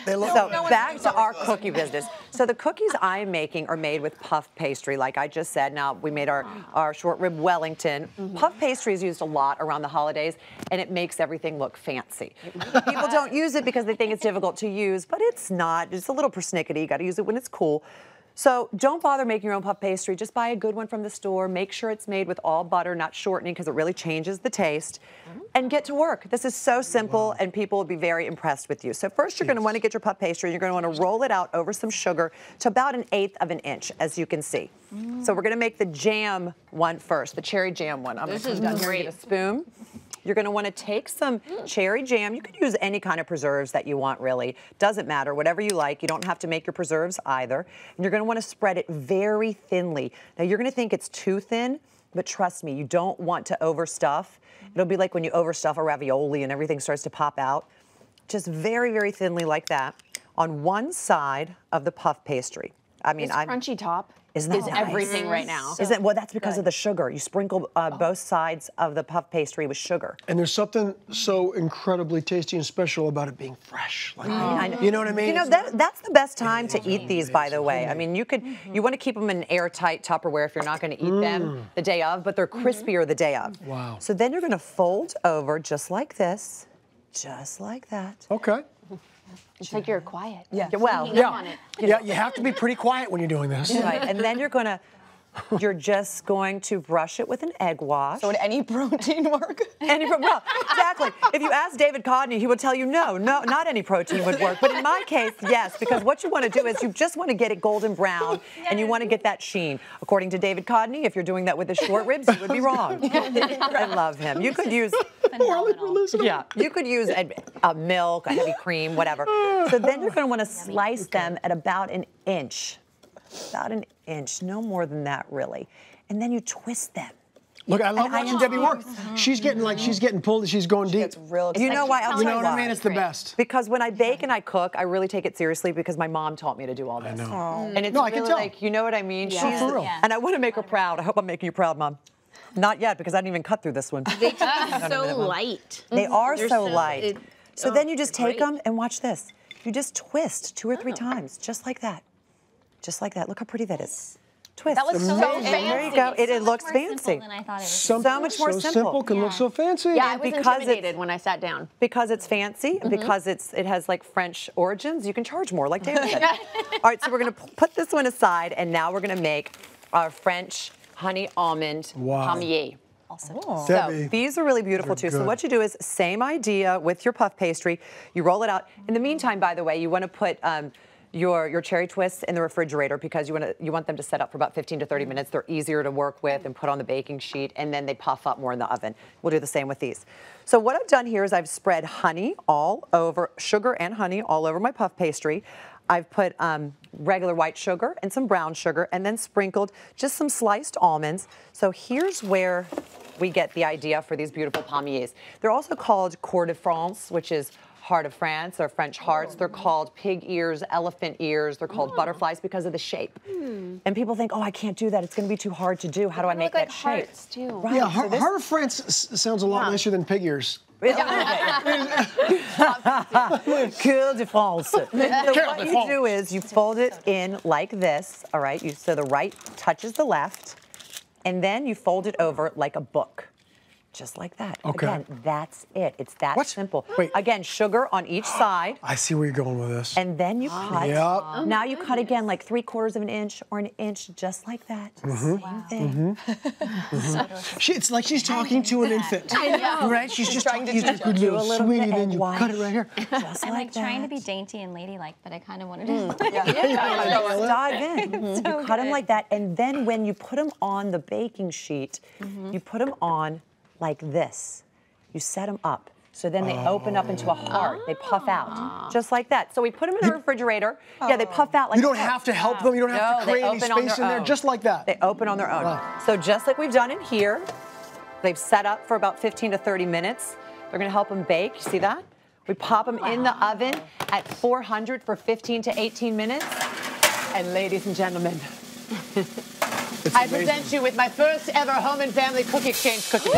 They look So good. back to our cookie business. So the cookies I'm making are made with puff pastry, like I just said. Now, we made our short rib Wellington. Puff pastry is used a lot around the holidays, and it makes everything look fancy. People don't use it because they think it's difficult to use, but it's not. It's a little persnickety. You got to use it when it's cool. So don't bother making your own puff pastry. Just buy a good one from the store. Make sure it's made with all butter, not shortening, because it really changes the taste. And get to work. This is so simple, and people will be very impressed with you. So first, you're going to want to get your puff pastry. You're going to want to roll it out over some sugar to about 1/8 of an inch, as you can see. So we're going to make the jam one first, the cherry jam one. I'm going to come down here and get a spoon. You're going to want to take some cherry jam. You could use any kind of preserves that you want, really. Doesn't matter, whatever you like. You don't have to make your preserves either. And you're going to want to spread it very thinly. Now, you're going to think it's too thin, but trust me, you don't want to overstuff. It'll be like when you overstuff a ravioli and everything starts to pop out. Just very, very thinly like that on one side of the puff pastry. I mean, this crunchy top isn't that is nice? everything right now. Isn't it? Well, that's because of the sugar. You sprinkle both sides of the puff pastry with sugar. And there's something so incredibly tasty and special about it being fresh. Like, you know what I mean? You know, that's the best time to eat these, by the way. I mean, you want to keep them in airtight Tupperware if you're not going to eat them the day of, but they're crispier the day of. Wow. So then you're going to fold over just like this, just like that. Okay. It's like you're quiet. Yeah. Well, Yeah, you have to be pretty quiet when you're doing this. right. And then you're just going to brush it with an egg wash. So would any protein work? Well, exactly. If you ask David Codney, he would tell you no, not any protein would work. But in my case, yes, because what you want to do is you just want to get it golden brown, and you want to get that sheen. According to David Codney, if you're doing that with the short ribs, you would be wrong. I love him. You could use you could use a milk, a heavy cream, whatever. So then you're going to want to slice them at about 1 inch. About 1 inch, no more than that, really. And then you twist them. Look, I love watching Debbie work. She's getting pulled. She's going deep. It's real. You know why? You know what I mean? It's the best. Because when I bake and I cook, I really take it seriously because my mom taught me to do all this. I know. And it's No, I really can tell. like, you know what I mean? Yeah. For real. And I want to make her proud. I hope I'm making you proud, Mom. Not yet, because I didn't even cut through this one. They taste so light. They are so light. So then you just take great. them and watch this. You just twist 2 or 3 times, just like that. Just like that. Look how pretty that is. Twist. That looks so fancy. There you go. It looks fancy. Than I thought it was. So much more so simple. can look so fancy. Yeah, I was because intimidated when I sat down. Because it's fancy and because it has like French origins, you can charge more, like David said. All right, so we're going to put this one aside, and now we're going to make our French honey almond palmier. So these are really beautiful too. So what you do is same idea with your puff pastry. You roll it out. In the meantime, by the way, you want to put your cherry twists in the refrigerator because you want them to set up for about 15 to 30 minutes. They're easier to work with and put on the baking sheet, and then they puff up more in the oven. We'll do the same with these. So what I've done here is I've spread honey all over, sugar and honey all over my puff pastry. I've put regular white sugar and some brown sugar and then sprinkled just some sliced almonds. So here's where we get the idea for these beautiful palmiers. They're also called Coeur de France, which is heart of France, or French hearts. They're called pig ears, elephant ears. They're called butterflies because of the shape. And people think, oh, I can't do that. It's going to be too hard to do. How do I make that shape? Hearts too. Right. Yeah, Heart of France sounds a lot nicer than pig ears. Coeur de France. So what you do is you fold it in like this, all right? So the right touches the left, and then you fold it over like a book. Just like that. Okay. Again, that's it. It's that simple. Wait. Again, sugar on each side. I see where you're going with this. And then you cut. Yep. Now you cut again like 3/4 of an inch or 1 inch, just like that. Same thing. It's like she's talking to an infant. I know. Right? She's just talking to a good little sweetie, and then you cut it right here. Just I'm like that. trying to be dainty and ladylike, but I kind of wanted to. Dive in. You cut them like that, and then when you put them on the baking sheet, you put them on like this. You set them up. So then they open up into a heart. They puff out, just like that. So we put them in the refrigerator. Yeah, they puff out like You don't have to help them. You don't have to create any space in there. Just like that. They open on their own. So just like we've done in here, they've set up for about 15 to 30 minutes. They're going to help them bake. You see that? We pop them in the oven at 400 for 15 to 18 minutes. And ladies and gentlemen, I present you with my first ever home and family cookie exchange cookie.